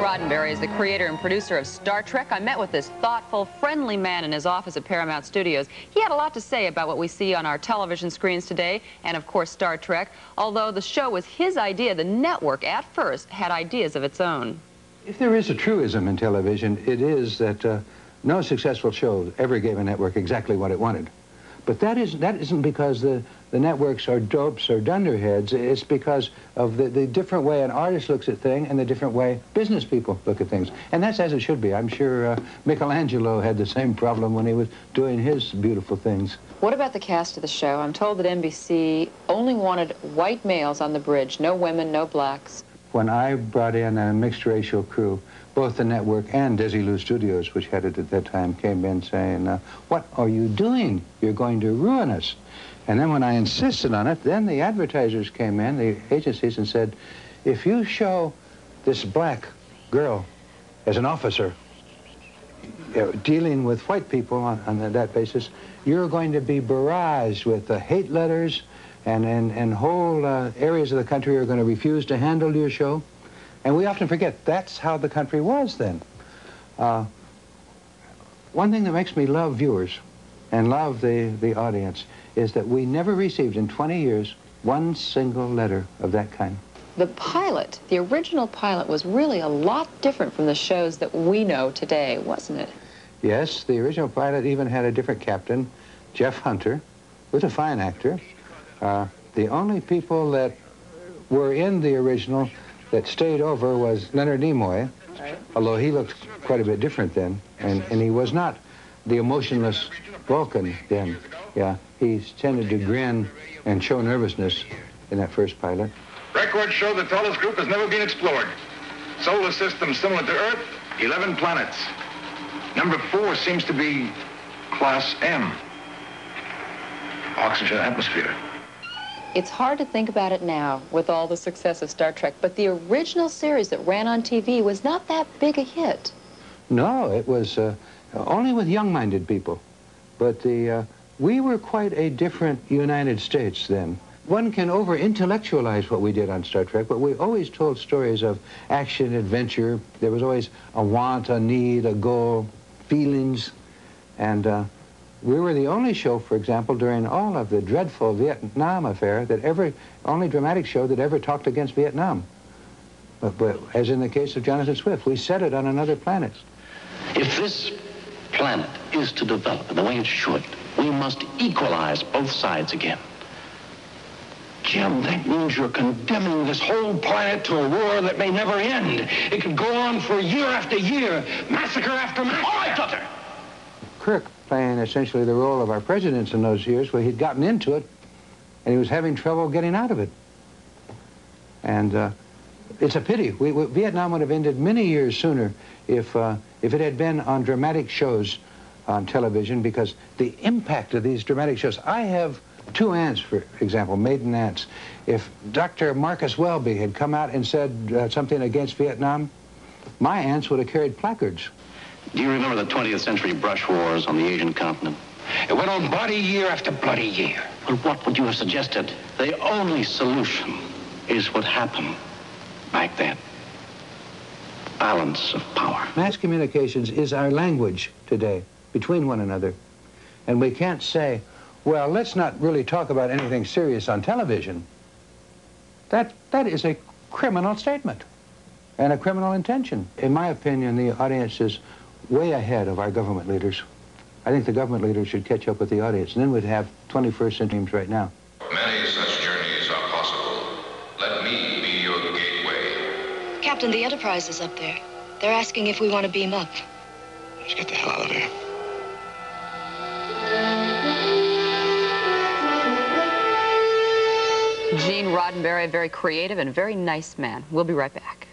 Roddenberry is the creator and producer of Star Trek. I met with this thoughtful, friendly man in his office at Paramount Studios. He had a lot to say about what we see on our television screens today, and of course Star Trek. Although the show was his idea, the network at first had ideas of its own. If there is a truism in television, it is that no successful show ever gave a network exactly what it wanted. But that isn't because the networks are dopes or dunderheads. It's because of the different way an artist looks at things and the different way business people look at things. And that's as it should be. I'm sure Michelangelo had the same problem when he was doing his beautiful things. What about the cast of the show? I'm told that NBC only wanted white males on the bridge, no women, no blacks. When I brought in a mixed-racial crew, both the network and Desilu Studios, which had it at that time, came in saying, what are you doing? You're going to ruin us. And then when I insisted on it, then the advertisers came in, the agencies, and said, if you show this black girl as an officer dealing with white people on that basis, you're going to be barraged with hate letters, and whole areas of the country are going to refuse to handle your show. And we often forget that's how the country was then. One thing that makes me love viewers and love the audience is that we never received in 20 years one single letter of that kind. The pilot, the original pilot, was really a lot different from the shows that we know today, wasn't it? Yes, the original pilot even had a different captain, Jeff Hunter, was a fine actor. The only people that were in the original that stayed over was Leonard Nimoy, right, although he looked quite a bit different then, and he was not the emotionless Vulcan then. Yeah, he tended to grin and show nervousness in that first pilot. Records show the tallest group has never been explored. Solar system similar to Earth, 11 planets. Number 4 seems to be Class M. Oxygen atmosphere. It's hard to think about it now with all the success of Star Trek, but the original series that ran on TV was not that big a hit. No, it was only with young-minded people. But we were quite a different United States then. One can over-intellectualize what we did on Star Trek, but we always told stories of action, adventure. There was always a want, a need, a goal, feelings, and we were the only show, for example, during all of the dreadful Vietnam affair, only dramatic show that ever talked against Vietnam. But as in the case of Jonathan Swift, we set it on another planet. If this planet is to develop in the way it should, we must equalize both sides again. Jim, that means you're condemning this whole planet to a war that may never end. It could go on for year after year, massacre after massacre. All right, Doctor. Kirk playing essentially the role of our presidents in those years, where he'd gotten into it and he was having trouble getting out of it. And it's a pity. Vietnam would have ended many years sooner if it had been on dramatic shows on television, because the impact of these dramatic shows. I have 2 aunts, for example, maiden aunts. If Dr. Marcus Welby had come out and said something against Vietnam, my aunts would have carried placards. Do you remember the 20th century brush wars on the Asian continent? It went on bloody year after bloody year. Well, what would you have suggested? The only solution is what happened back then. Balance of power. Mass communications is our language today between one another. And we can't say, well, let's not really talk about anything serious on television. That is a criminal statement and a criminal intention. In my opinion, the audience is way ahead of our government leaders. I think the government leaders should catch up with the audience, and then we'd have 21st century teams right now. Many such journeys are possible. Let me be your gateway. Captain, the Enterprise is up there. They're asking if we want to beam up. Let's get the hell out of here. Gene Roddenberry, a very creative and very nice man. We'll be right back.